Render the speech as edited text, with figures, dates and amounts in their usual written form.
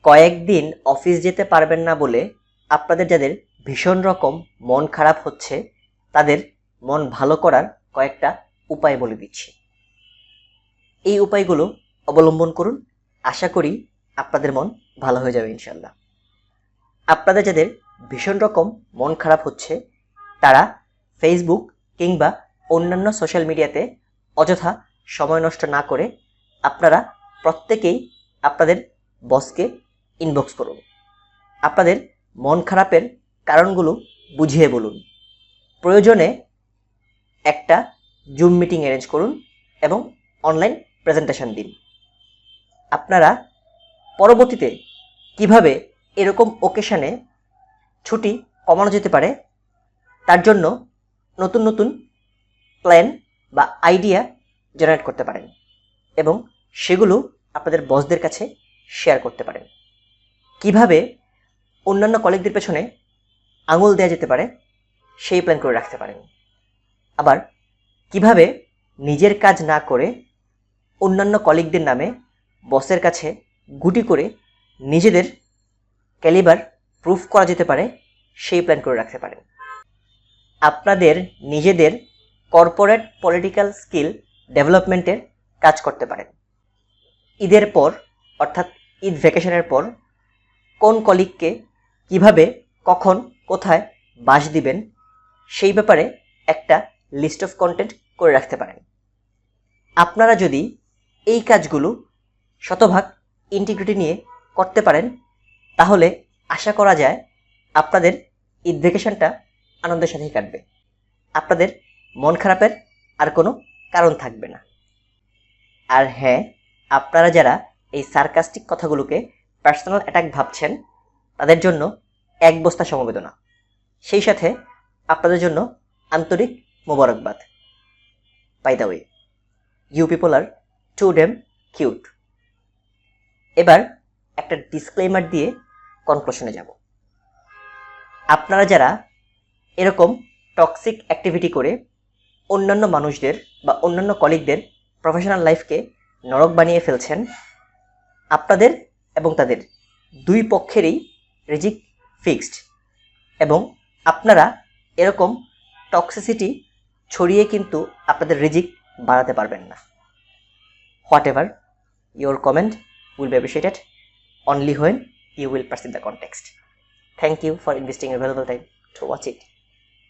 কয়েকদিন অফিস যেতে পারবেন না বলে আপনাদের যাদের ভীষণ রকম মন খারাপ হচ্ছে তাদের মন ভালো করার কয়েকটা উপায় বলে দিচ্ছি। এই উপায়গুলো অবলম্বন করুন, আশা করি আপনাদের মন ভালো হয়ে যাবে ইনশাল্লাহ। আপনাদের যাদের ভীষণ রকম মন খারাপ হচ্ছে তারা ফেসবুক কিংবা অন্যান্য সোশ্যাল মিডিয়াতে অযথা সময় নষ্ট না করে আপনারা প্রত্যেকেই আপনাদের বসকে ইনবক্স করুন। আপনাদের মন খারাপের কারণগুলো বুঝিয়ে বলুন। প্রয়োজনে একটা জুম মিটিং অ্যারেঞ্জ করুন এবং অনলাইন প্রেজেন্টেশন দিন। আপনারা পরবর্তীতে কিভাবে এরকম ওকেশনে ছুটি কমানো যেতে পারে তার জন্য নতুন নতুন প্ল্যান বা আইডিয়া জেনারেট করতে পারেন এবং সেগুলো আপনাদের বসদের কাছে শেয়ার করতে পারেন। কিভাবে অন্যান্য কলিগদের পেছনে আঙুল দেওয়া যেতে পারে সেই প্ল্যান করে রাখতে পারেন। আবার কিভাবে নিজের কাজ না করে অন্যান্য কলিগদের নামে বসের কাছে গুটি করে নিজেদের ক্যালিবার প্রুফ করা যেতে পারে সেই প্ল্যান করে রাখতে পারেন। আপনাদের নিজেদের কর্পোরেট পলিটিক্যাল স্কিল ডেভেলপমেন্টের কাজ করতে পারেন। ঈদের পর অর্থাৎ ঈদ ভ্যাকেশনের পর কোন কলিগকে কিভাবে কখন কোথায় বাস দিবেন সেই ব্যাপারে একটা লিস্ট অফ কন্টেন্ট করে রাখতে পারেন। আপনারা যদি এই কাজগুলো শতভাগ ইন্টিগ্রিটি নিয়ে করতে পারেন তাহলে আশা করা যায় আপনাদের ঈদ ভ্যাকেশনটা আনন্দের সাথেই কাটবে। আপনাদের মন খারাপের আর কোনো কারণ থাকবে না। আর হ্যাঁ, আপনারা যারা এই সার্কাস্টিক কথাগুলোকে পার্সোনাল অ্যাটাক ভাবছেন তাদের জন্য এক বস্তা সমবেদনা, সেই সাথে আপনাদের জন্য আন্তরিক মোবারকবাদ। By the way, you people are too damn cute. এবার একটা ডিসক্লেমার দিয়ে কনক্লুশনে যাব। আপনারা যারা এরকম টক্সিক অ্যাক্টিভিটি করে অন্যান্য মানুষদের বা অন্যান্য কলিগদের প্রফেশনাল লাইফকে নরক বানিয়ে ফেলছেন, আপনাদের এবং তাদের দুই পক্ষেরই রিজিক ফিক্সড এবং আপনারা এরকম টক্সিসিটি ছড়িয়ে কিন্তু আপনাদের রিজিক বাড়াতে পারবেন না। What ever your comment will be appreciated only when you will perceive the context. Thank you for investing your valuable time to watch it.